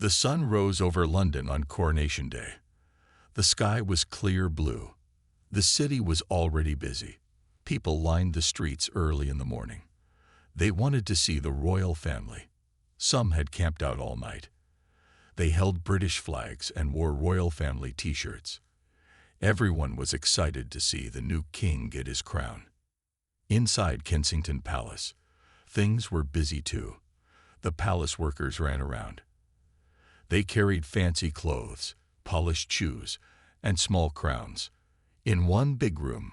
The sun rose over London on Coronation Day. The sky was clear blue. The city was already busy. People lined the streets early in the morning. They wanted to see the royal family. Some had camped out all night. They held British flags and wore royal family t-shirts. Everyone was excited to see the new king get his crown. Inside Kensington Palace, things were busy too. The palace workers ran around. They carried fancy clothes, polished shoes, and small crowns. In one big room,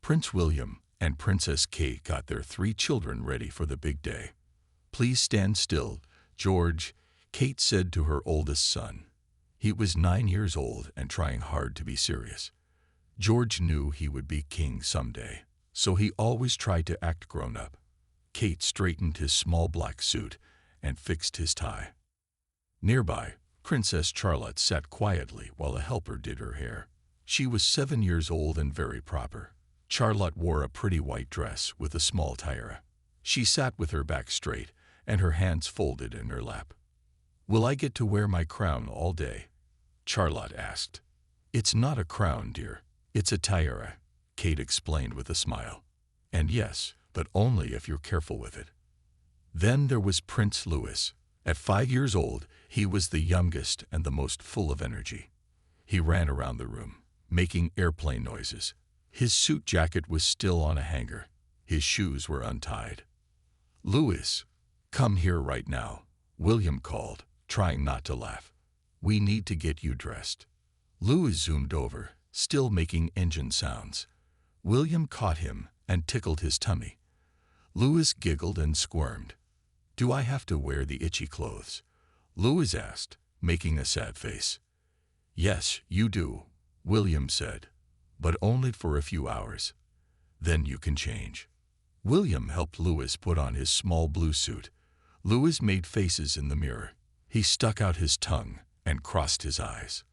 Prince William and Princess Kate got their 3 children ready for the big day. "Please stand still, George," Kate said to her oldest son. He was 9 years old and trying hard to be serious. George knew he would be king someday, so he always tried to act grown-up. Kate straightened his small black suit and fixed his tie. Nearby, Princess Charlotte sat quietly while a helper did her hair. She was 7 years old and very proper. Charlotte wore a pretty white dress with a small tiara. She sat with her back straight and her hands folded in her lap. "Will I get to wear my crown all day?" Charlotte asked. "It's not a crown, dear. It's a tiara," Kate explained with a smile. "And yes, but only if you're careful with it." Then there was Prince Louis. At 5 years old, he was the youngest and the most full of energy. He ran around the room, making airplane noises. His suit jacket was still on a hanger. His shoes were untied. "Louis, come here right now," William called, trying not to laugh. "We need to get you dressed." Louis zoomed over, still making engine sounds. William caught him and tickled his tummy. Louis giggled and squirmed. "Do I have to wear the itchy clothes?" Louis asked, making a sad face. "Yes, you do," William said, "but only for a few hours. Then you can change." William helped Louis put on his small blue suit. Louis made faces in the mirror. He stuck out his tongue and crossed his eyes.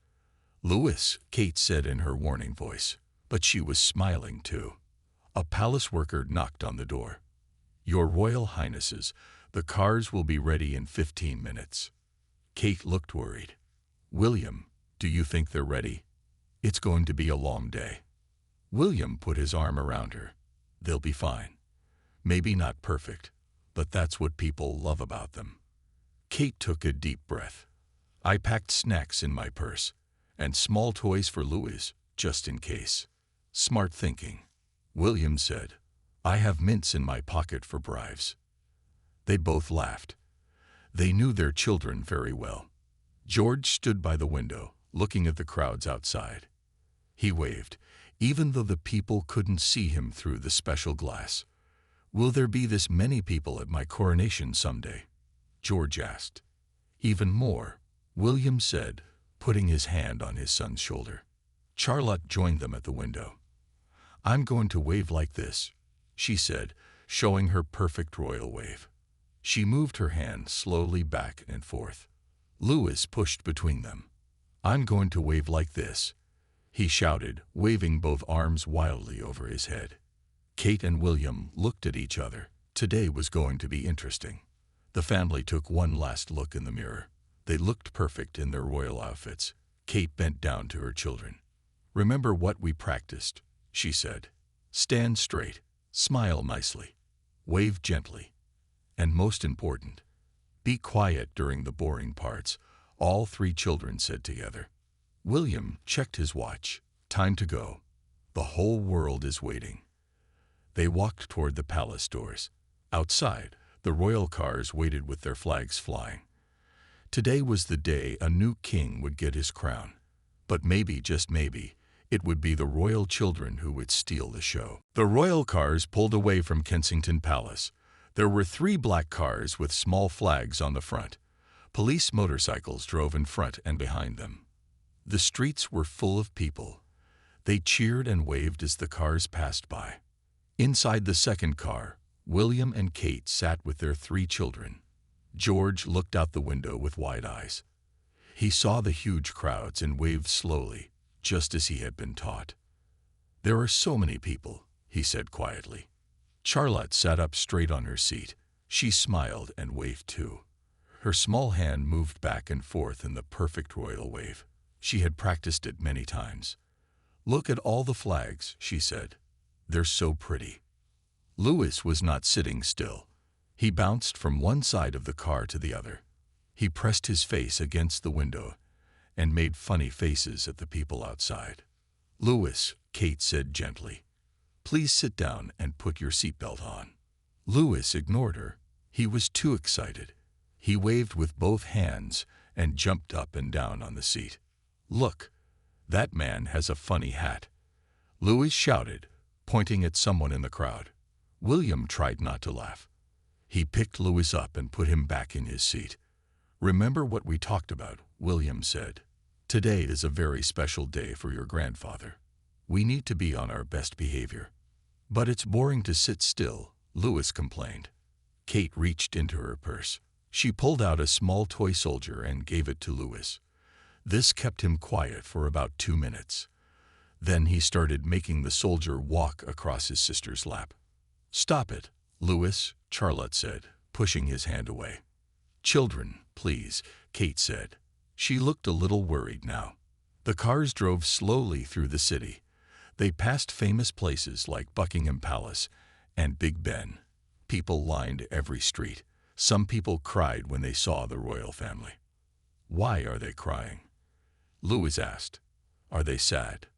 "Louis," Kate said in her warning voice, but she was smiling too. A palace worker knocked on the door. "Your Royal Highnesses, the cars will be ready in 15 minutes. Kate looked worried. "William, do you think they're ready? It's going to be a long day." William put his arm around her. "They'll be fine. Maybe not perfect, but that's what people love about them." Kate took a deep breath. "I packed snacks in my purse and small toys for Louis, just in case." "Smart thinking," William said. "I have mints in my pocket for bribes." They both laughed. They knew their children very well. George stood by the window, looking at the crowds outside. He waved, even though the people couldn't see him through the special glass. "Will there be this many people at my coronation someday?" George asked. "Even more," William said, putting his hand on his son's shoulder. Charlotte joined them at the window. "I'm going to wave like this," she said, showing her perfect royal wave. She moved her hand slowly back and forth. Louis pushed between them. "I'm going to wave like this," he shouted, waving both arms wildly over his head. Kate and William looked at each other. Today was going to be interesting. The family took one last look in the mirror. They looked perfect in their royal outfits. Kate bent down to her children. "Remember what we practiced," she said. "Stand straight, smile nicely, wave gently, and most important, be quiet during the boring parts," all 3 children said together. William checked his watch. "Time to go. The whole world is waiting." They walked toward the palace doors. Outside, the royal cars waited with their flags flying. Today was the day a new king would get his crown. But maybe, just maybe, it would be the royal children who would steal the show. The royal cars pulled away from Kensington Palace. There were 3 black cars with small flags on the front. Police motorcycles drove in front and behind them. The streets were full of people. They cheered and waved as the cars passed by. Inside the second car, William and Kate sat with their 3 children. George looked out the window with wide eyes. He saw the huge crowds and waved slowly, just as he had been taught. "There are so many people," he said quietly. Charlotte sat up straight on her seat. She smiled and waved too. Her small hand moved back and forth in the perfect royal wave. She had practiced it many times. "Look at all the flags," she said. "They're so pretty." Louis was not sitting still. He bounced from one side of the car to the other. He pressed his face against the window and made funny faces at the people outside. "Louis," Kate said gently, "please sit down and put your seatbelt on." Louis ignored her. He was too excited. He waved with both hands and jumped up and down on the seat. "Look, that man has a funny hat," Louis shouted, pointing at someone in the crowd. William tried not to laugh. He picked Louis up and put him back in his seat. "Remember what we talked about," William said. "Today is a very special day for your grandfather. We need to be on our best behavior." "But it's boring to sit still," Louis complained. Kate reached into her purse. She pulled out a small toy soldier and gave it to Louis. This kept him quiet for about 2 minutes. Then he started making the soldier walk across his sister's lap. "Stop it, Louis," Charlotte said, pushing his hand away. "Children, please," Kate said. She looked a little worried now. The cars drove slowly through the city. They passed famous places like Buckingham Palace and Big Ben. People lined every street. Some people cried when they saw the royal family. "Why are they crying?" Louis asked. "Are they sad?"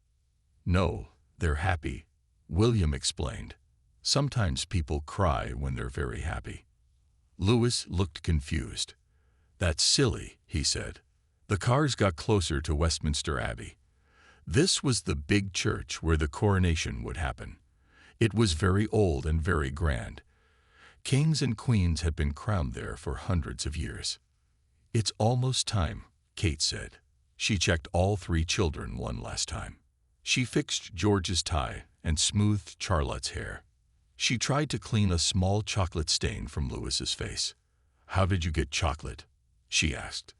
"No, they're happy," William explained. "Sometimes people cry when they're very happy." Louis looked confused. "That's silly," he said. The cars got closer to Westminster Abbey. This was the big church where the coronation would happen. It was very old and very grand. Kings and queens had been crowned there for hundreds of years. "It's almost time," Kate said. She checked all 3 children one last time. She fixed George's tie and smoothed Charlotte's hair. She tried to clean a small chocolate stain from Louis's face. "How did you get chocolate?" she asked.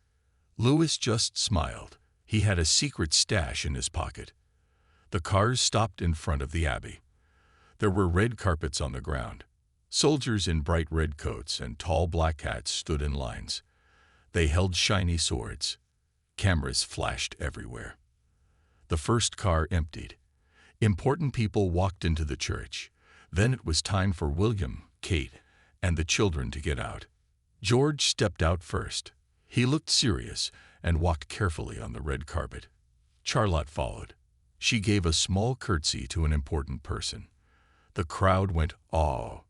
Louis just smiled. He had a secret stash in his pocket. The cars stopped in front of the Abbey. There were red carpets on the ground. Soldiers in bright red coats and tall black hats stood in lines. They held shiny swords. Cameras flashed everywhere. The first car emptied. Important people walked into the church. Then it was time for William, Kate, and the children to get out. George stepped out first. He looked serious and walked carefully on the red carpet. Charlotte followed. She gave a small curtsy to an important person. The crowd went, "Aw."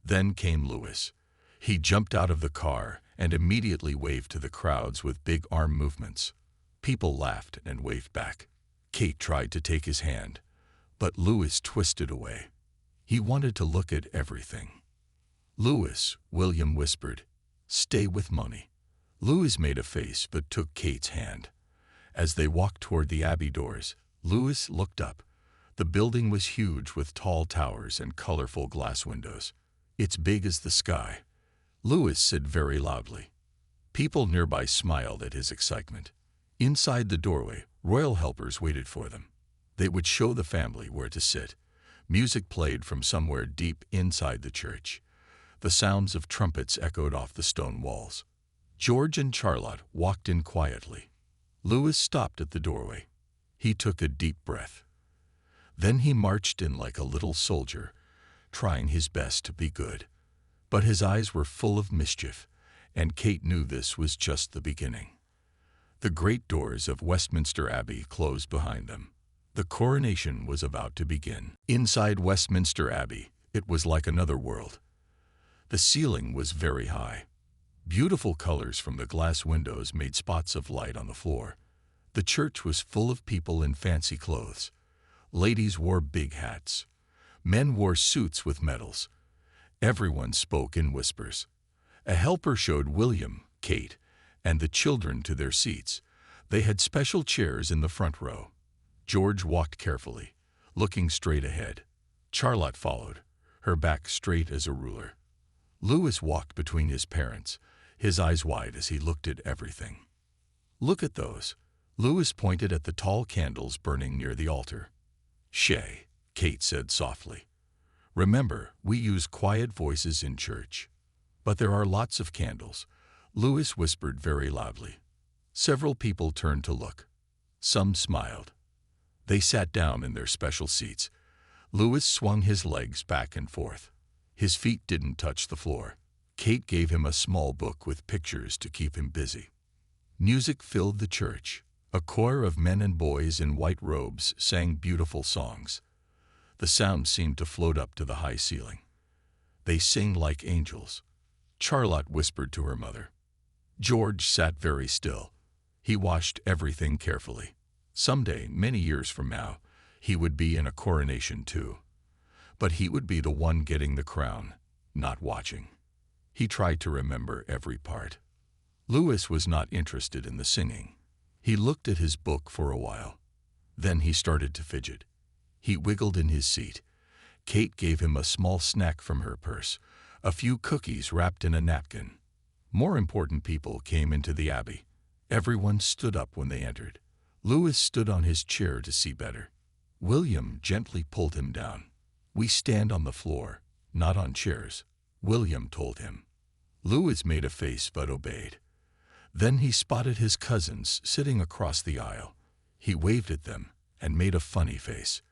Then came Louis. He jumped out of the car and immediately waved to the crowds with big arm movements. People laughed and waved back. Kate tried to take his hand, but Louis twisted away. He wanted to look at everything. "Louis," William whispered, "stay with Money." Louis made a face but took Kate's hand. As they walked toward the Abbey doors, Louis looked up. The building was huge with tall towers and colorful glass windows. "It's big as the sky," Louis said very loudly. People nearby smiled at his excitement. Inside the doorway, royal helpers waited for them. They would show the family where to sit. Music played from somewhere deep inside the church. The sounds of trumpets echoed off the stone walls. George and Charlotte walked in quietly. Louis stopped at the doorway. He took a deep breath. Then he marched in like a little soldier, trying his best to be good. But his eyes were full of mischief, and Kate knew this was just the beginning. The great doors of Westminster Abbey closed behind them. The coronation was about to begin. Inside Westminster Abbey, it was like another world. The ceiling was very high. Beautiful colors from the glass windows made spots of light on the floor. The church was full of people in fancy clothes. Ladies wore big hats. Men wore suits with medals. Everyone spoke in whispers. A helper showed William, Kate, and the children to their seats. They had special chairs in the front row. George walked carefully, looking straight ahead. Charlotte followed, her back straight as a ruler. Louis walked between his parents, his eyes wide as he looked at everything. "Look at those." Louis pointed at the tall candles burning near the altar. "Shay," Kate said softly. "Remember, we use quiet voices in church." "But there are lots of candles." Louis whispered very loudly. Several people turned to look. Some smiled. They sat down in their special seats. Louis swung his legs back and forth. His feet didn't touch the floor. Kate gave him a small book with pictures to keep him busy. Music filled the church. A choir of men and boys in white robes sang beautiful songs. The sound seemed to float up to the high ceiling. They sing like angels, Charlotte whispered to her mother. George sat very still. He watched everything carefully. Someday, many years from now, he would be in a coronation too. But he would be the one getting the crown, not watching. He tried to remember every part. Louis was not interested in the singing. He looked at his book for a while. Then he started to fidget. He wiggled in his seat. Kate gave him a small snack from her purse, a few cookies wrapped in a napkin. More important people came into the abbey. Everyone stood up when they entered. Louis stood on his chair to see better. William gently pulled him down. "We stand on the floor, not on chairs," William told him. Louis made a face but obeyed. Then he spotted his cousins sitting across the aisle. He waved at them and made a funny face.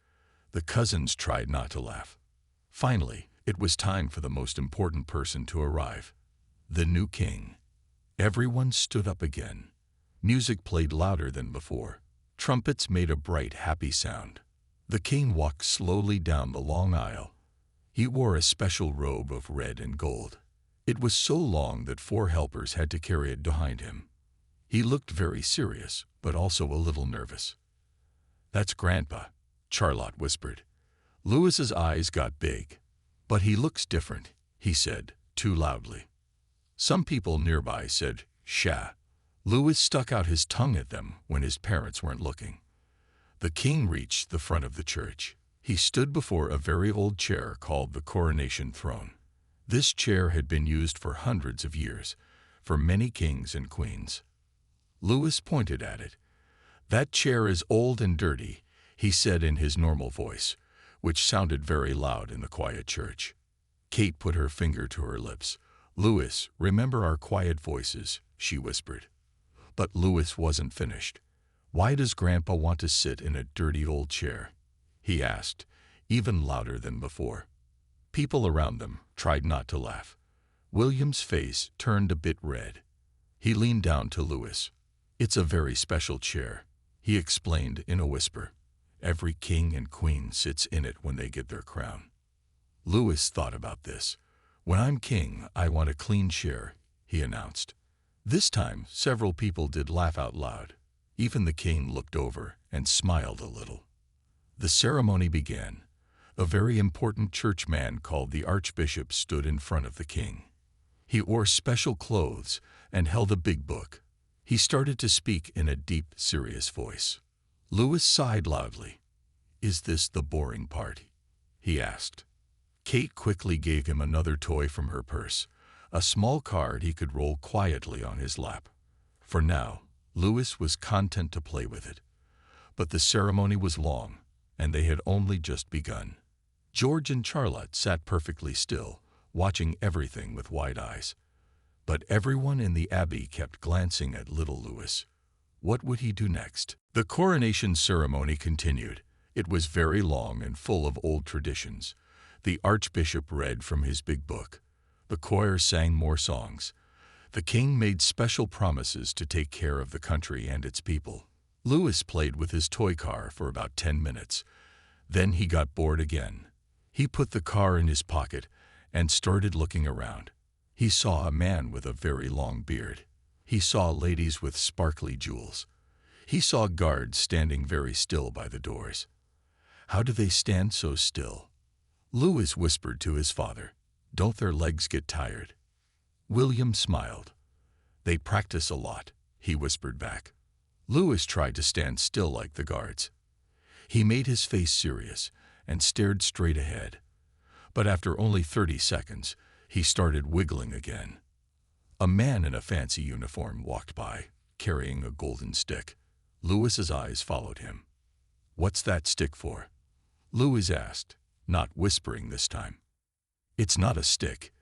The cousins tried not to laugh. Finally, it was time for the most important person to arrive, the new king. Everyone stood up again. Music played louder than before. Trumpets made a bright, happy sound. The king walked slowly down the long aisle. He wore a special robe of red and gold. It was so long that 4 helpers had to carry it behind him. He looked very serious, but also a little nervous. "That's Grandpa," Charlotte whispered. Louis's eyes got big. "But he looks different," he said, too loudly. Some people nearby said, "Sha." Louis stuck out his tongue at them when his parents weren't looking. The king reached the front of the church. He stood before a very old chair called the Coronation throne. This chair had been used for hundreds of years, for many kings and queens. Louis pointed at it. "That chair is old and dirty," he said in his normal voice, which sounded very loud in the quiet church. Kate put her finger to her lips. "Louis, remember our quiet voices," she whispered. But Louis wasn't finished. "Why does Grandpa want to sit in a dirty old chair?" he asked, even louder than before. People around them tried not to laugh. William's face turned a bit red. He leaned down to Louis. "It's a very special chair," he explained in a whisper. "Every king and queen sits in it when they get their crown." Louis thought about this. "When I'm king, I want a clean chair," he announced. This time, several people did laugh out loud. Even the king looked over and smiled a little. The ceremony began. A very important church man called the archbishop stood in front of the king. He wore special clothes and held a big book. He started to speak in a deep, serious voice. Louis sighed loudly. "Is this the boring part?" he asked. Kate quickly gave him another toy from her purse, a small card he could roll quietly on his lap. For now, Louis was content to play with it. But the ceremony was long, and they had only just begun. George and Charlotte sat perfectly still, watching everything with wide eyes. But everyone in the abbey kept glancing at little Louis. What would he do next? The coronation ceremony continued. It was very long and full of old traditions. The archbishop read from his big book. The choir sang more songs. The king made special promises to take care of the country and its people. Louis played with his toy car for about 10 minutes. Then he got bored again. He put the car in his pocket and started looking around. He saw a man with a very long beard. He saw ladies with sparkly jewels. He saw guards standing very still by the doors. How do they stand so still? Louis whispered to his father. Don't their legs get tired? William smiled. They practice a lot, he whispered back. Louis tried to stand still like the guards. He made his face serious and stared straight ahead. But after only 30 seconds, he started wiggling again. A man in a fancy uniform walked by, carrying a golden stick. Louis's eyes followed him. What's that stick for? Louis asked, not whispering this time. It's not a stick.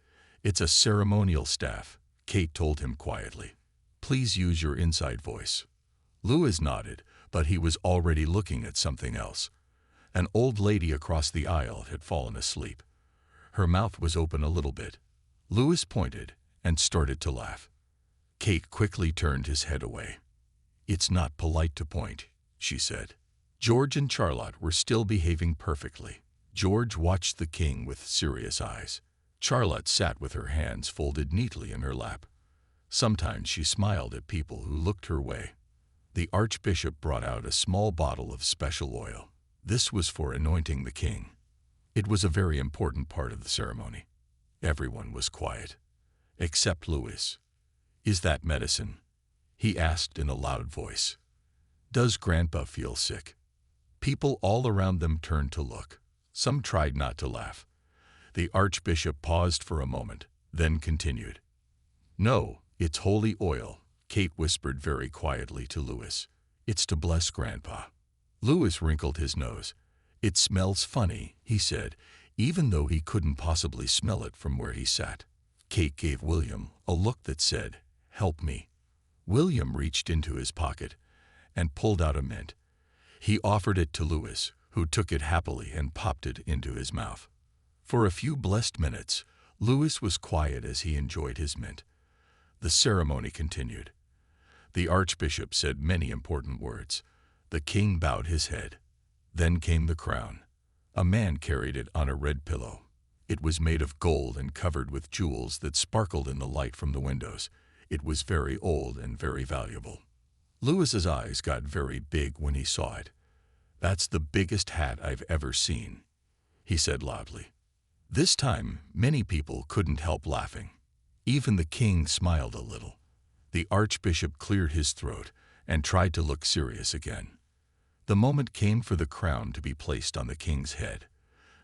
It's a ceremonial staff, Kate told him quietly. Please use your inside voice. Louis nodded, but he was already looking at something else. An old lady across the aisle had fallen asleep. Her mouth was open a little bit. Louis pointed and started to laugh. Kate quickly turned his head away. It's not polite to point, she said. George and Charlotte were still behaving perfectly. George watched the king with serious eyes. Charlotte sat with her hands folded neatly in her lap. Sometimes she smiled at people who looked her way. The archbishop brought out a small bottle of special oil. This was for anointing the king. It was a very important part of the ceremony. Everyone was quiet, except Louis. Is that medicine? He asked in a loud voice. Does Grandpa feel sick? People all around them turned to look. Some tried not to laugh. The archbishop paused for a moment, then continued. No, it's holy oil, Kate whispered very quietly to Louis. It's to bless Grandpa. Louis wrinkled his nose. It smells funny, he said, even though he couldn't possibly smell it from where he sat. Kate gave William a look that said, help me. William reached into his pocket and pulled out a mint. He offered it to Louis, who took it happily and popped it into his mouth. For a few blessed minutes, Louis was quiet as he enjoyed his mint. The ceremony continued. The archbishop said many important words. The king bowed his head. Then came the crown. A man carried it on a red pillow. It was made of gold and covered with jewels that sparkled in the light from the windows. It was very old and very valuable. Louis's eyes got very big when he saw it. That's the biggest hat I've ever seen, he said loudly. This time, many people couldn't help laughing. Even the king smiled a little. The archbishop cleared his throat and tried to look serious again. The moment came for the crown to be placed on the king's head.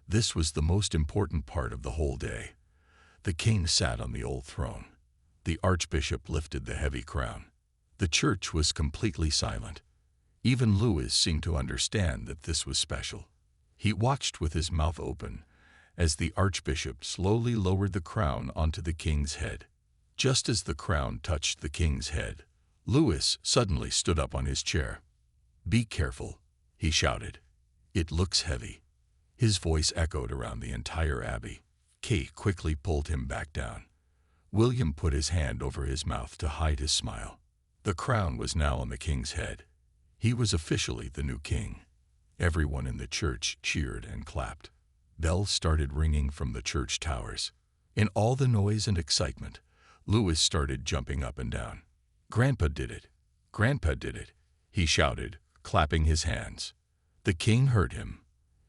This was the most important part of the whole day. The king sat on the old throne. The archbishop lifted the heavy crown. The church was completely silent. Even Louis seemed to understand that this was special. He watched with his mouth open as the archbishop slowly lowered the crown onto the king's head. Just as the crown touched the king's head, Louis suddenly stood up on his chair. Be careful, he shouted. It looks heavy. His voice echoed around the entire abbey. Kate quickly pulled him back down. William put his hand over his mouth to hide his smile. The crown was now on the king's head. He was officially the new king. Everyone in the church cheered and clapped. Bells started ringing from the church towers. In all the noise and excitement, Louis started jumping up and down. Grandpa did it. Grandpa did it, he shouted, clapping his hands. The king heard him.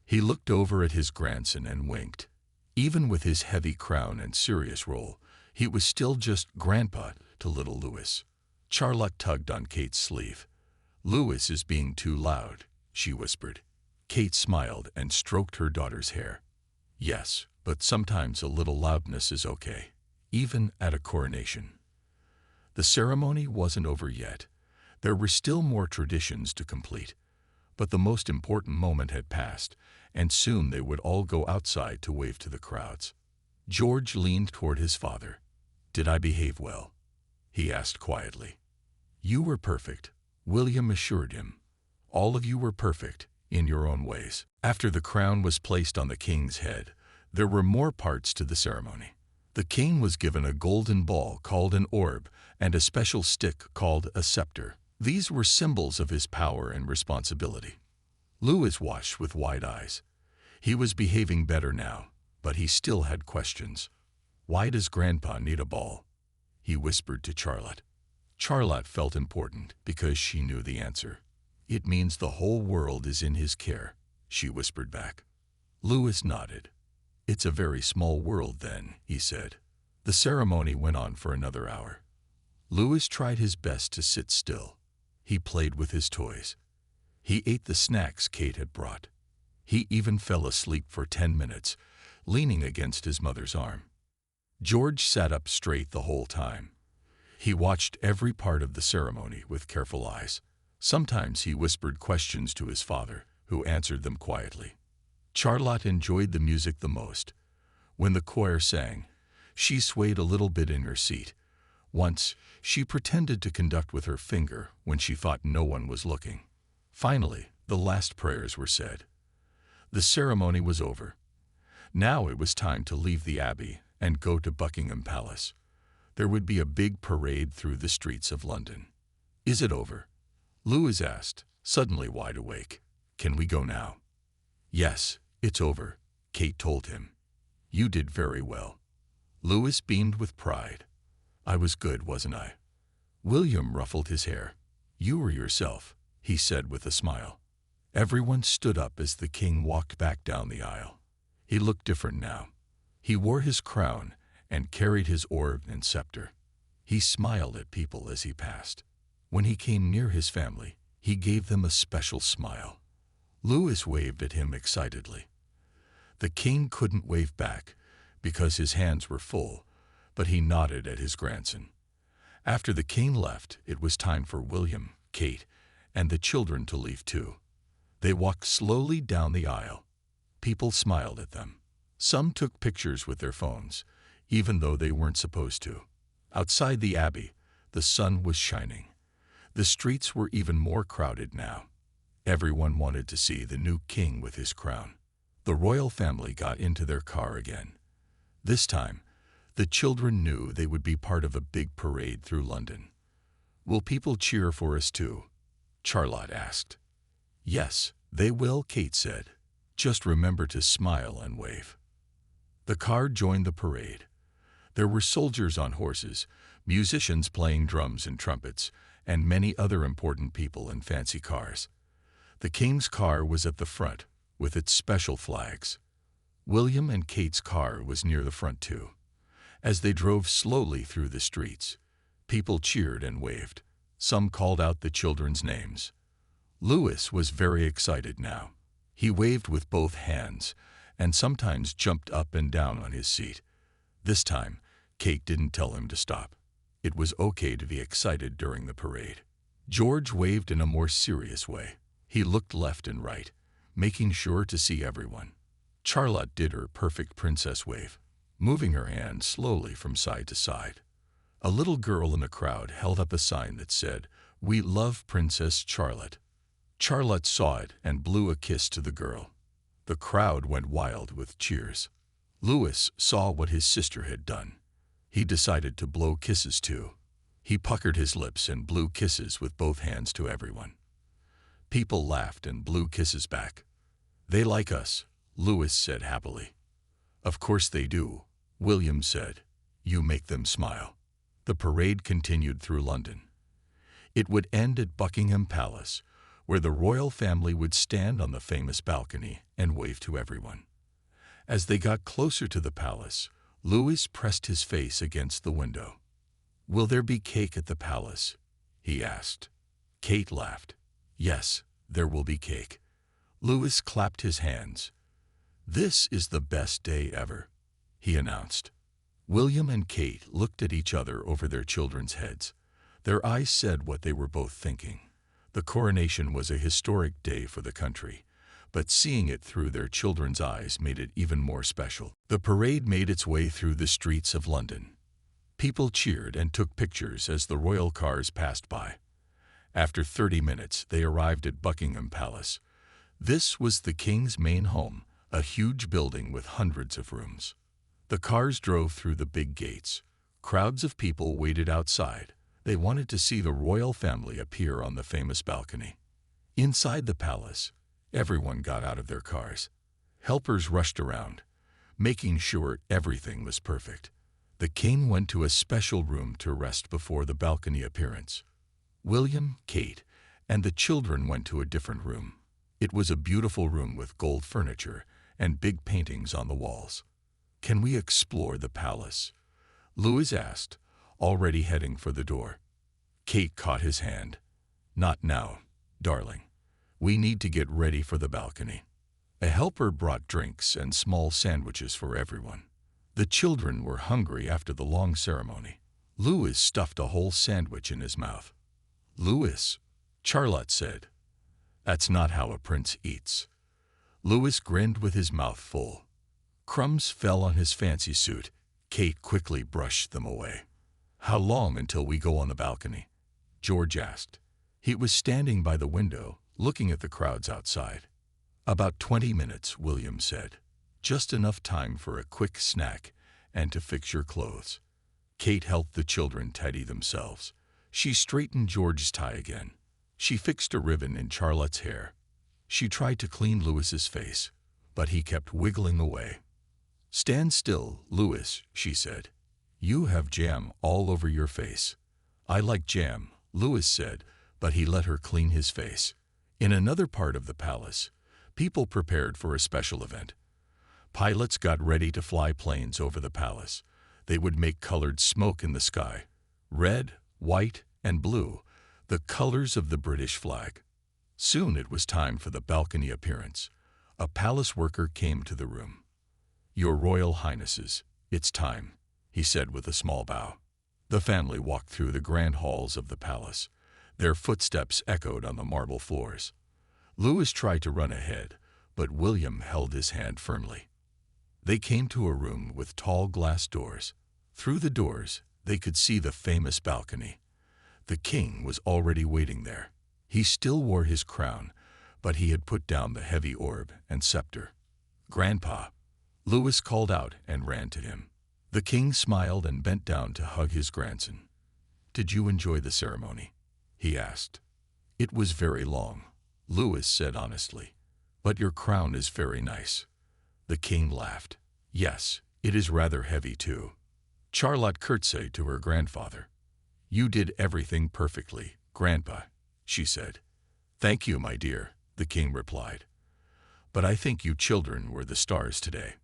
He looked over at his grandson and winked. Even with his heavy crown and serious role, he was still just Grandpa to little Louis. Charlotte tugged on Kate's sleeve. Louis is being too loud, she whispered. Kate smiled and stroked her daughter's hair. Yes, but sometimes a little loudness is okay, even at a coronation. The ceremony wasn't over yet. There were still more traditions to complete. But the most important moment had passed, and soon they would all go outside to wave to the crowds. George leaned toward his father. Did I behave well? He asked quietly. You were perfect, William assured him. All of you were perfect, in your own ways. After the crown was placed on the king's head, there were more parts to the ceremony. The king was given a golden ball called an orb and a special stick called a scepter. These were symbols of his power and responsibility. Louis watched with wide eyes. He was behaving better now, but he still had questions. Why does Grandpa need a ball? He whispered to Charlotte. Charlotte felt important because she knew the answer. It means the whole world is in his care, she whispered back. Louis nodded. It's a very small world then, he said. The ceremony went on for another hour. Louis tried his best to sit still. He played with his toys. He ate the snacks Kate had brought. He even fell asleep for 10 minutes, leaning against his mother's arm. George sat up straight the whole time. He watched every part of the ceremony with careful eyes. Sometimes he whispered questions to his father, who answered them quietly. Charlotte enjoyed the music the most. When the choir sang, she swayed a little bit in her seat, Once, she pretended to conduct with her finger when she thought no one was looking. Finally, the last prayers were said. The ceremony was over. Now it was time to leave the abbey and go to Buckingham Palace. There would be a big parade through the streets of London. "Is it over?" Louis asked, suddenly wide awake. "Can we go now?" "Yes, it's over," Kate told him. "You did very well." Louis beamed with pride. "I was good, wasn't I?" William ruffled his hair. "You were yourself," he said with a smile. Everyone stood up as the king walked back down the aisle. He looked different now. He wore his crown and carried his orb and scepter. He smiled at people as he passed. When he came near his family, he gave them a special smile. Louis waved at him excitedly. The king couldn't wave back because his hands were full, but he nodded at his grandson. After the king left, it was time for William, Kate, and the children to leave too. They walked slowly down the aisle. People smiled at them. Some took pictures with their phones, even though they weren't supposed to. Outside the abbey, the sun was shining. The streets were even more crowded now. Everyone wanted to see the new king with his crown. The royal family got into their car again. This time, the children knew they would be part of a big parade through London. "Will people cheer for us too?" Charlotte asked. "Yes, they will," Kate said. "Just remember to smile and wave." The car joined the parade. There were soldiers on horses, musicians playing drums and trumpets, and many other important people in fancy cars. The king's car was at the front, with its special flags. William and Kate's car was near the front too. As they drove slowly through the streets, people cheered and waved. Some called out the children's names. Louis was very excited now. He waved with both hands and sometimes jumped up and down on his seat. This time, Kate didn't tell him to stop. It was okay to be excited during the parade. George waved in a more serious way. He looked left and right, making sure to see everyone. Charlotte did her perfect princess wave, moving her hand slowly from side to side. A little girl in the crowd held up a sign that said, "We love Princess Charlotte." Charlotte saw it and blew a kiss to the girl. The crowd went wild with cheers. Louis saw what his sister had done. He decided to blow kisses too. He puckered his lips and blew kisses with both hands to everyone. People laughed and blew kisses back. "They like us," Louis said happily. "Of course they do," William said. "You make them smile." The parade continued through London. It would end at Buckingham Palace, where the royal family would stand on the famous balcony and wave to everyone. As they got closer to the palace, Louis pressed his face against the window. "Will there be cake at the palace?" he asked. Kate laughed. "Yes, there will be cake." Louis clapped his hands. "This is the best day ever," he announced. William and Kate looked at each other over their children's heads. Their eyes said what they were both thinking. The coronation was a historic day for the country, but seeing it through their children's eyes made it even more special. The parade made its way through the streets of London. People cheered and took pictures as the royal cars passed by. After 30 minutes, they arrived at Buckingham Palace. This was the king's main home, a huge building with hundreds of rooms. The cars drove through the big gates. Crowds of people waited outside. They wanted to see the royal family appear on the famous balcony. Inside the palace, everyone got out of their cars. Helpers rushed around, making sure everything was perfect. The king went to a special room to rest before the balcony appearance. William, Kate, and the children went to a different room. It was a beautiful room with gold furniture and big paintings on the walls. "Can we explore the palace?" Louis asked, already heading for the door. Kate caught his hand. "Not now, darling. We need to get ready for the balcony." A helper brought drinks and small sandwiches for everyone. The children were hungry after the long ceremony. Louis stuffed a whole sandwich in his mouth. "Louis," Charlotte said, "that's not how a prince eats." Louis grinned with his mouth full. Crumbs fell on his fancy suit. Kate quickly brushed them away. "How long until we go on the balcony?" George asked. He was standing by the window, looking at the crowds outside. "About 20 minutes," William said. "Just enough time for a quick snack and to fix your clothes." Kate helped the children tidy themselves. She straightened George's tie again. She fixed a ribbon in Charlotte's hair. She tried to clean Louis's face, but he kept wiggling away. "Stand still, Louis," she said. "You have jam all over your face." "I like jam," Louis said, but he let her clean his face. In another part of the palace, people prepared for a special event. Pilots got ready to fly planes over the palace. They would make colored smoke in the sky, red, white, and blue, the colors of the British flag. Soon it was time for the balcony appearance. A palace worker came to the room. "Your Royal Highnesses, it's time," he said with a small bow. The family walked through the grand halls of the palace. Their footsteps echoed on the marble floors. Louis tried to run ahead, but William held his hand firmly. They came to a room with tall glass doors. Through the doors, they could see the famous balcony. The king was already waiting there. He still wore his crown, but he had put down the heavy orb and scepter. "Grandpa," Louis called out and ran to him. The king smiled and bent down to hug his grandson. "Did you enjoy the ceremony?" he asked. "It was very long," Louis said honestly. "But your crown is very nice." The king laughed. "Yes, it is rather heavy too." Charlotte curtsied to her grandfather. "You did everything perfectly, Grandpa," she said. "Thank you, my dear," the king replied. "But I think you children were the stars today."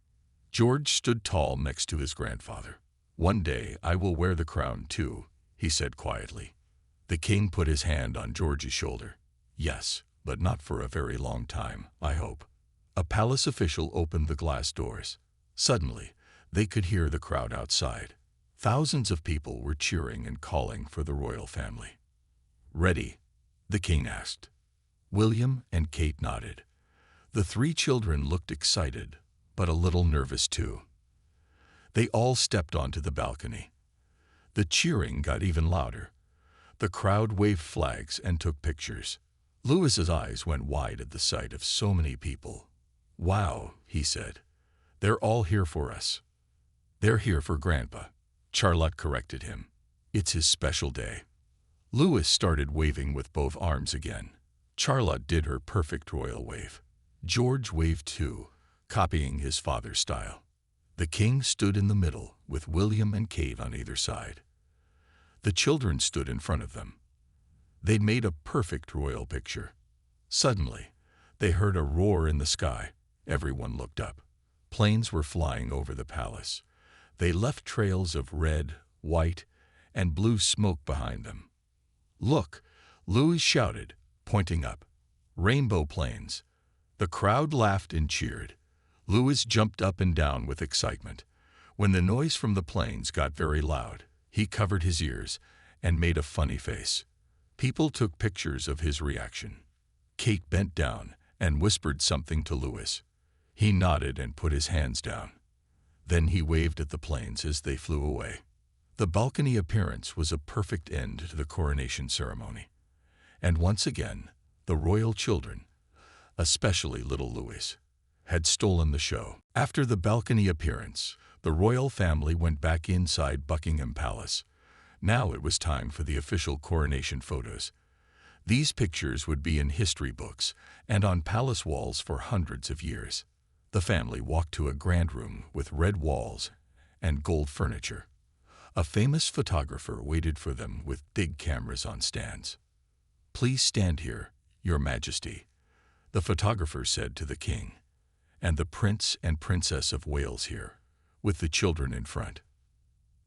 George stood tall next to his grandfather. "One day I will wear the crown too," he said quietly. The king put his hand on George's shoulder. "Yes, but not for a very long time, I hope." A palace official opened the glass doors. Suddenly, they could hear the crowd outside. Thousands of people were cheering and calling for the royal family. "Ready?" the king asked. William and Kate nodded. The three children looked excited, but a little nervous too. They all stepped onto the balcony. The cheering got even louder. The crowd waved flags and took pictures. Louis's eyes went wide at the sight of so many people. "Wow," he said. "They're all here for us." "They're here for Grandpa," Charlotte corrected him. "It's his special day." Louis started waving with both arms again. Charlotte did her perfect royal wave. George waved too, copying his father's style. The king stood in the middle, with William and Kate on either side. The children stood in front of them. They'd made a perfect royal picture. Suddenly, they heard a roar in the sky. Everyone looked up. Planes were flying over the palace. They left trails of red, white, and blue smoke behind them. "Look!" Louis shouted, pointing up. "Rainbow planes!" The crowd laughed and cheered. Louis jumped up and down with excitement. When the noise from the planes got very loud, he covered his ears and made a funny face. People took pictures of his reaction. Kate bent down and whispered something to Louis. He nodded and put his hands down. Then he waved at the planes as they flew away. The balcony appearance was a perfect end to the coronation ceremony. And once again, the royal children, especially little Louis, had stolen the show. After the balcony appearance, the royal family went back inside Buckingham Palace. Now it was time for the official coronation photos. These pictures would be in history books and on palace walls for hundreds of years. The family walked to a grand room with red walls and gold furniture. A famous photographer waited for them with big cameras on stands. "Please stand here, Your Majesty," the photographer said to the king, "and the Prince and Princess of Wales here, with the children in front."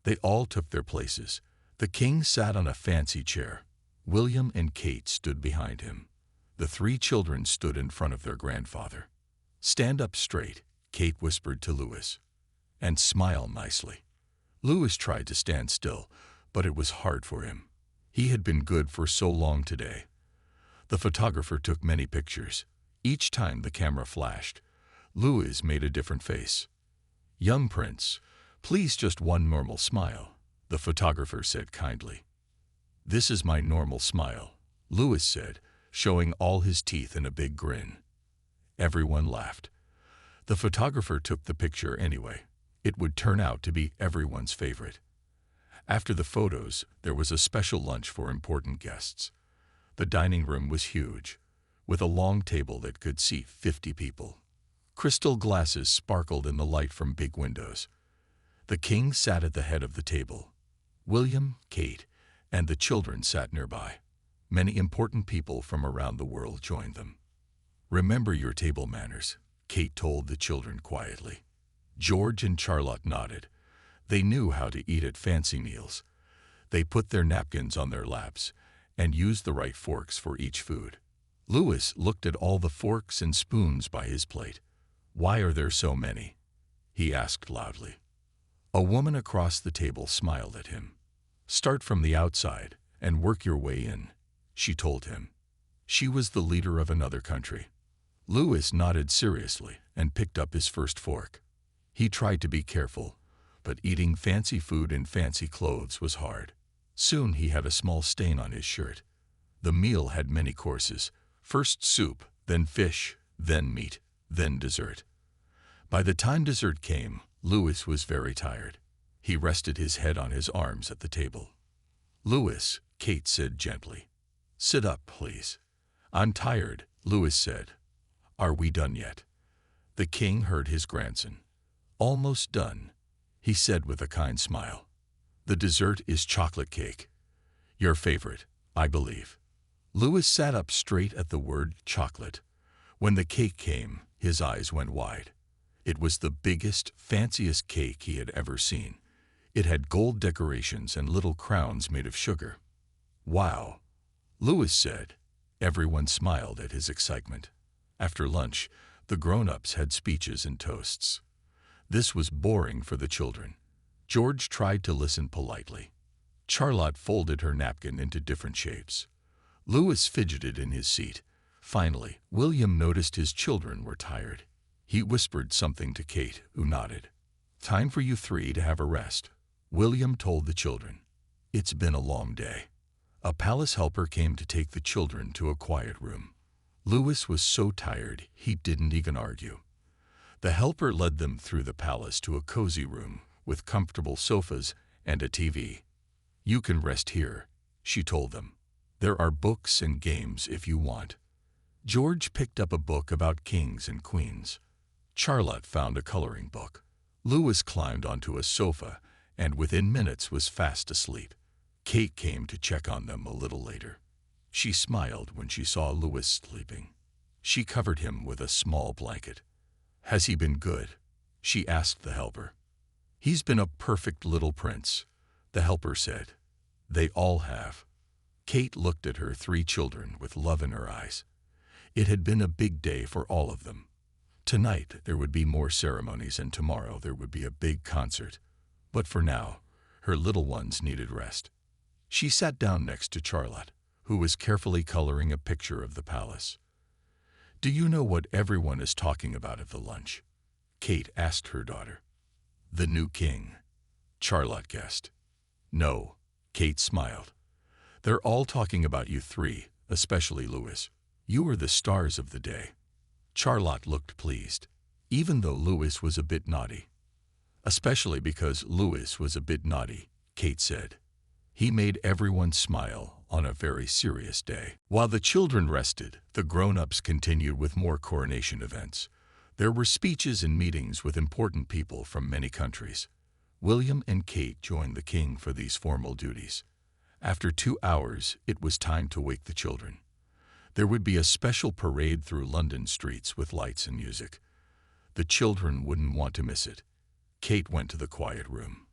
They all took their places. The king sat on a fancy chair. William and Kate stood behind him. The three children stood in front of their grandfather. "Stand up straight," Kate whispered to Louis, "and smile nicely." Louis tried to stand still, but it was hard for him. He had been good for so long today. The photographer took many pictures. Each time the camera flashed, Louis made a different face. "Young Prince, please just one normal smile," the photographer said kindly. "This is my normal smile," Louis said, showing all his teeth in a big grin. Everyone laughed. The photographer took the picture anyway. It would turn out to be everyone's favorite. After the photos, there was a special lunch for important guests. The dining room was huge, with a long table that could seat 50 people. Crystal glasses sparkled in the light from big windows. The king sat at the head of the table. William, Kate, and the children sat nearby. Many important people from around the world joined them. "Remember your table manners," Kate told the children quietly. George and Charlotte nodded. They knew how to eat at fancy meals. They put their napkins on their laps and used the right forks for each food. Louis looked at all the forks and spoons by his plate. "Why are there so many?" he asked loudly. A woman across the table smiled at him. "Start from the outside and work your way in," she told him. She was the leader of another country. Louis nodded seriously and picked up his first fork. He tried to be careful, but eating fancy food in fancy clothes was hard. Soon he had a small stain on his shirt. The meal had many courses: first soup, then fish, then meat, then dessert. By the time dessert came, Louis was very tired. He rested his head on his arms at the table. "Louis," Kate said gently. "Sit up, please." "I'm tired," Louis said. "Are we done yet?" The king heard his grandson. "Almost done," he said with a kind smile. "The dessert is chocolate cake. Your favorite, I believe." Louis sat up straight at the word chocolate. When the cake came, his eyes went wide. It was the biggest, fanciest cake he had ever seen. It had gold decorations and little crowns made of sugar. "Wow," Louis said. Everyone smiled at his excitement. After lunch, the grown-ups had speeches and toasts. This was boring for the children. George tried to listen politely. Charlotte folded her napkin into different shapes. Louis fidgeted in his seat. Finally, William noticed his children were tired. He whispered something to Kate, who nodded. "Time for you three to have a rest," William told the children. "It's been a long day." A palace helper came to take the children to a quiet room. Louis was so tired he didn't even argue. The helper led them through the palace to a cozy room with comfortable sofas and a TV. "You can rest here," she told them. "There are books and games if you want." George picked up a book about kings and queens. Charlotte found a coloring book. Louis climbed onto a sofa and within minutes was fast asleep. Kate came to check on them a little later. She smiled when she saw Louis sleeping. She covered him with a small blanket. "Has he been good?" she asked the helper. "He's been a perfect little prince," the helper said. "They all have." Kate looked at her three children with love in her eyes. It had been a big day for all of them. Tonight there would be more ceremonies and tomorrow there would be a big concert. But for now, her little ones needed rest. She sat down next to Charlotte, who was carefully coloring a picture of the palace. "Do you know what everyone is talking about at the lunch?" Kate asked her daughter. "The new king," Charlotte guessed. "No," Kate smiled. "They're all talking about you three, especially Louis. You are the stars of the day." Charlotte looked pleased, even though Louis was a bit naughty. "Especially because Louis was a bit naughty," Kate said. "He made everyone smile on a very serious day." While the children rested, the grown-ups continued with more coronation events. There were speeches and meetings with important people from many countries. William and Kate joined the king for these formal duties. After 2 hours, it was time to wake the children. There would be a special parade through London streets with lights and music. The children wouldn't want to miss it. Kate went to the quiet room.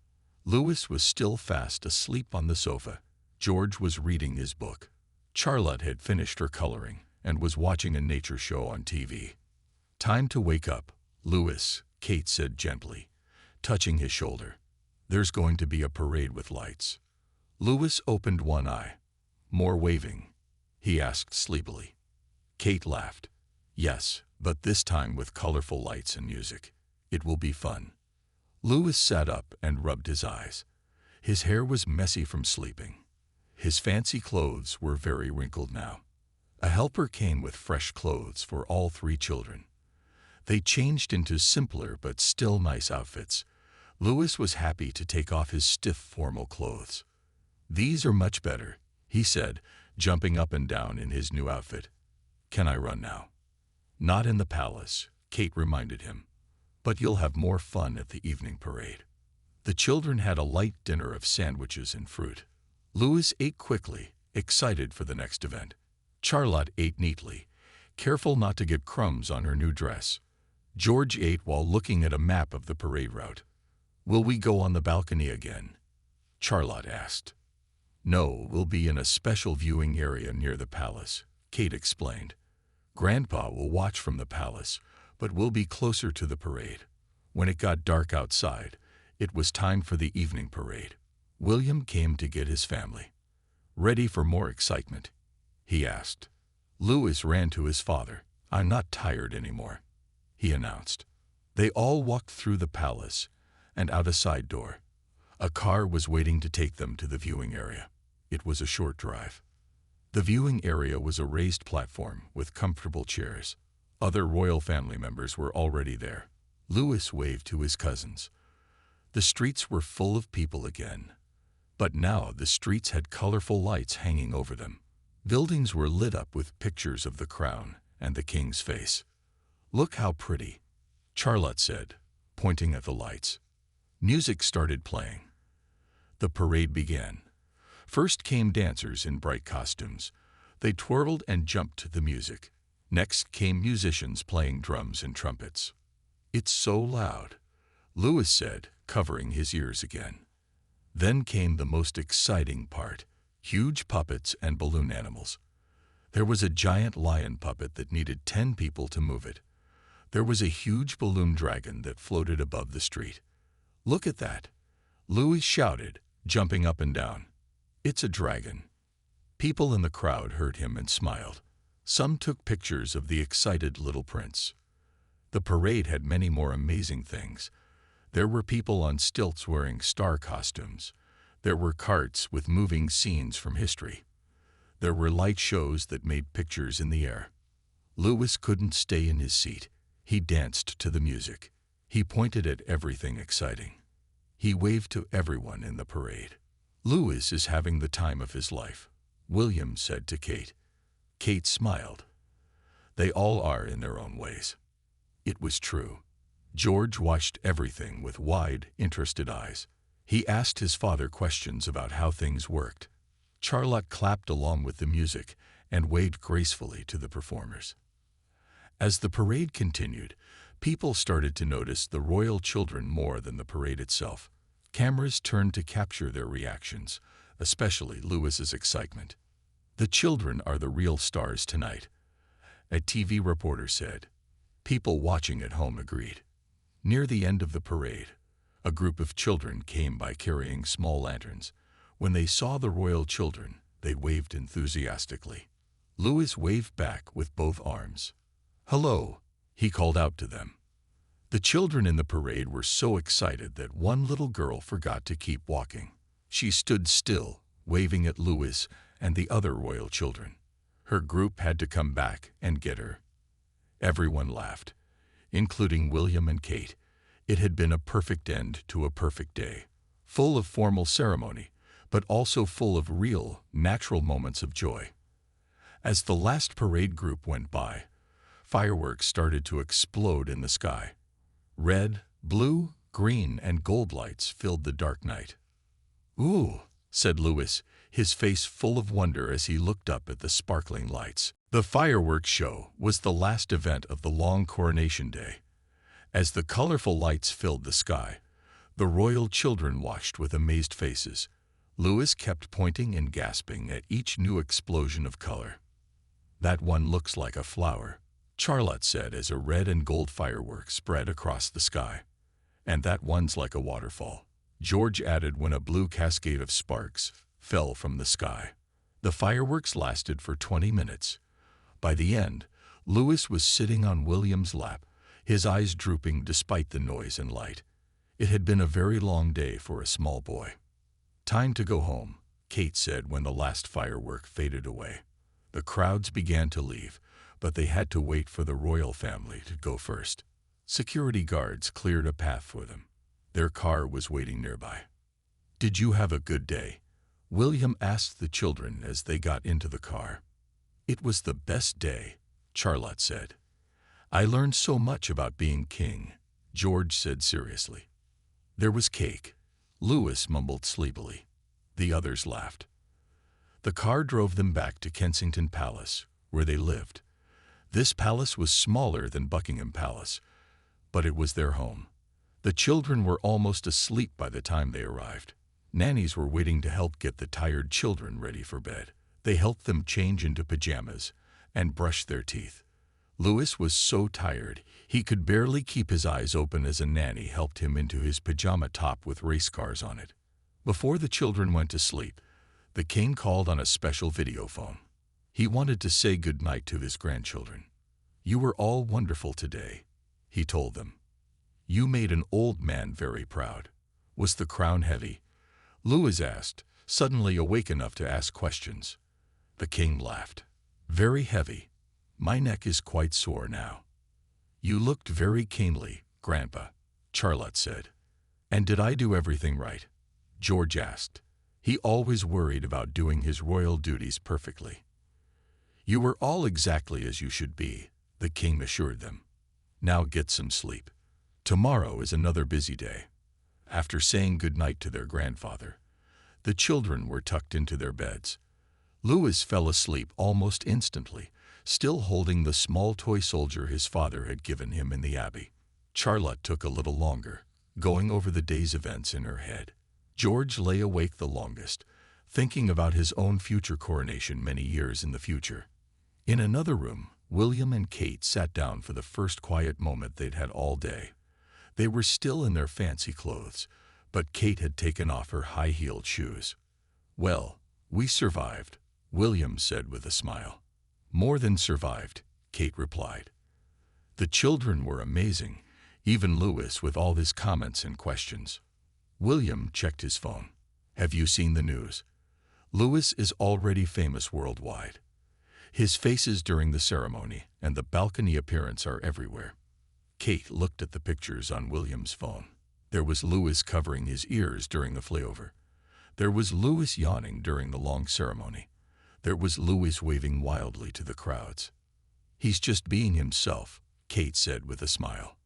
Louis was still fast asleep on the sofa. George was reading his book. Charlotte had finished her coloring and was watching a nature show on TV. "Time to wake up, Louis," Kate said gently, touching his shoulder. "There's going to be a parade with lights." Louis opened one eye. "More waving?" he asked sleepily. Kate laughed. "Yes, but this time with colorful lights and music. It will be fun." Louis sat up and rubbed his eyes. His hair was messy from sleeping. His fancy clothes were very wrinkled now. A helper came with fresh clothes for all three children. They changed into simpler but still nice outfits. Louis was happy to take off his stiff formal clothes. "These are much better," he said, jumping up and down in his new outfit. "Can I run now?" "Not in the palace," Kate reminded him. "But you'll have more fun at the evening parade." The children had a light dinner of sandwiches and fruit. Louis ate quickly, excited for the next event. Charlotte ate neatly, careful not to get crumbs on her new dress. George ate while looking at a map of the parade route. "Will we go on the balcony again?" Charlotte asked. "No, we'll be in a special viewing area near the palace," Kate explained. "Grandpa will watch from the palace, but we'll be closer to the parade." When it got dark outside, it was time for the evening parade. William came to get his family. "Ready for more excitement?" he asked. Louis ran to his father. "I'm not tired anymore," he announced. They all walked through the palace and out a side door. A car was waiting to take them to the viewing area. It was a short drive. The viewing area was a raised platform with comfortable chairs. Other royal family members were already there. Louis waved to his cousins. The streets were full of people again. But now the streets had colorful lights hanging over them. Buildings were lit up with pictures of the crown and the king's face. "Look how pretty," Charlotte said, pointing at the lights. Music started playing. The parade began. First came dancers in bright costumes. They twirled and jumped to the music. Next came musicians playing drums and trumpets. "It's so loud," Louis said, covering his ears again. Then came the most exciting part: huge puppets and balloon animals. There was a giant lion puppet that needed 10 people to move it. There was a huge balloon dragon that floated above the street. "Look at that," Louis shouted, jumping up and down. "It's a dragon." People in the crowd heard him and smiled. Some took pictures of the excited little prince. The parade had many more amazing things. There were people on stilts wearing star costumes. There were carts with moving scenes from history. There were light shows that made pictures in the air. Louis couldn't stay in his seat. He danced to the music. He pointed at everything exciting. He waved to everyone in the parade. "Louis is having the time of his life," William said to Kate. Kate smiled. "They all are in their own ways." It was true. George watched everything with wide, interested eyes. He asked his father questions about how things worked. Charlotte clapped along with the music and waved gracefully to the performers. As the parade continued, people started to notice the royal children more than the parade itself. Cameras turned to capture their reactions, especially Louis's excitement. "The children are the real stars tonight," a TV reporter said. People watching at home agreed. Near the end of the parade, a group of children came by carrying small lanterns. When they saw the royal children, they waved enthusiastically. Louis waved back with both arms. "Hello," he called out to them. The children in the parade were so excited that one little girl forgot to keep walking. She stood still, waving at Louis and the other royal children. Her group had to come back and get her. Everyone laughed, including William and Kate. It had been a perfect end to a perfect day, full of formal ceremony, but also full of real, natural moments of joy. As the last parade group went by, fireworks started to explode in the sky. Red, blue, green, and gold lights filled the dark night. "Ooh," said Louis, his face full of wonder as he looked up at the sparkling lights. The fireworks show was the last event of the long coronation day. As the colorful lights filled the sky, the royal children watched with amazed faces. Louis kept pointing and gasping at each new explosion of color. "That one looks like a flower," Charlotte said as a red and gold firework spread across the sky. "And that one's like a waterfall," George added when a blue cascade of sparks fell from the sky. The fireworks lasted for 20 minutes. By the end, Louis was sitting on William's lap, his eyes drooping despite the noise and light. It had been a very long day for a small boy. "Time to go home," Kate said when the last firework faded away. The crowds began to leave, but they had to wait for the royal family to go first. Security guards cleared a path for them. Their car was waiting nearby. "Did you have a good day?" William asked the children as they got into the car. "It was the best day," Charlotte said. "I learned so much about being king," George said seriously. "There was cake," Louis mumbled sleepily. The others laughed. The car drove them back to Kensington Palace, where they lived. This palace was smaller than Buckingham Palace, but it was their home. The children were almost asleep by the time they arrived. Nannies were waiting to help get the tired children ready for bed. They helped them change into pajamas and brush their teeth. Louis was so tired he could barely keep his eyes open as a nanny helped him into his pajama top with race cars on it. Before the children went to sleep, the king called on a special video phone. He wanted to say goodnight to his grandchildren. "You were all wonderful today," he told them. "You made an old man very proud." "Was the crown heavy?" Louis asked, suddenly awake enough to ask questions. The king laughed. "Very heavy. My neck is quite sore now." "You looked very kingly, Grandpa," Charlotte said. "And did I do everything right?" George asked. He always worried about doing his royal duties perfectly. "You were all exactly as you should be," the king assured them. "Now get some sleep. Tomorrow is another busy day." After saying goodnight to their grandfather, the children were tucked into their beds. Louis fell asleep almost instantly, still holding the small toy soldier his father had given him in the abbey. Charlotte took a little longer, going over the day's events in her head. George lay awake the longest, thinking about his own future coronation many years in the future. In another room, William and Kate sat down for the first quiet moment they'd had all day. They were still in their fancy clothes, but Kate had taken off her high-heeled shoes. "Well, we survived," William said with a smile. "More than survived," Kate replied. The children were amazing, even Louis with all his comments and questions. William checked his phone. "Have you seen the news?" Louis is already famous worldwide. His faces during the ceremony and the balcony appearance are everywhere. Kate looked at the pictures on William's phone. There was Louis covering his ears during the flyover. There was Louis yawning during the long ceremony. There was Louis waving wildly to the crowds. "He's just being himself," Kate said with a smile.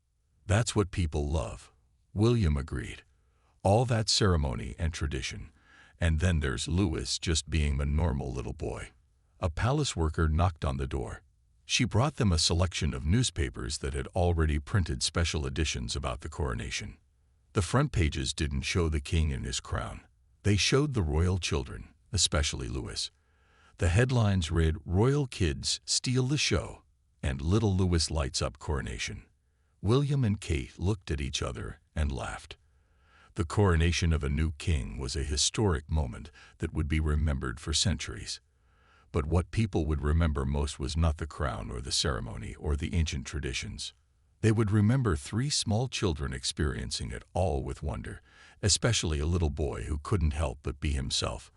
"That's what people love," William agreed. "All that ceremony and tradition, and then there's Louis just being a normal little boy." A palace worker knocked on the door. She brought them a selection of newspapers that had already printed special editions about the coronation. The front pages didn't show the king in his crown. They showed the royal children, especially Louis. The headlines read, "Royal Kids Steal the Show," and "Little Louis Lights Up Coronation." William and Kate looked at each other and laughed. The coronation of a new king was a historic moment that would be remembered for centuries. But what people would remember most was not the crown or the ceremony or the ancient traditions. They would remember 3 small children experiencing it all with wonder, especially a little boy who couldn't help but be himself,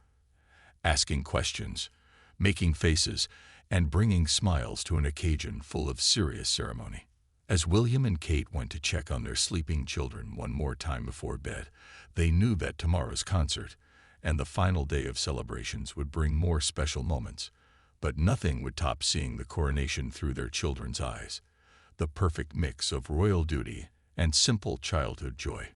asking questions, making faces, and bringing smiles to an occasion full of serious ceremony. As William and Kate went to check on their sleeping children one more time before bed, they knew that tomorrow's concert and the final day of celebrations would bring more special moments. But nothing would top seeing the coronation through their children's eyes, the perfect mix of royal duty and simple childhood joy.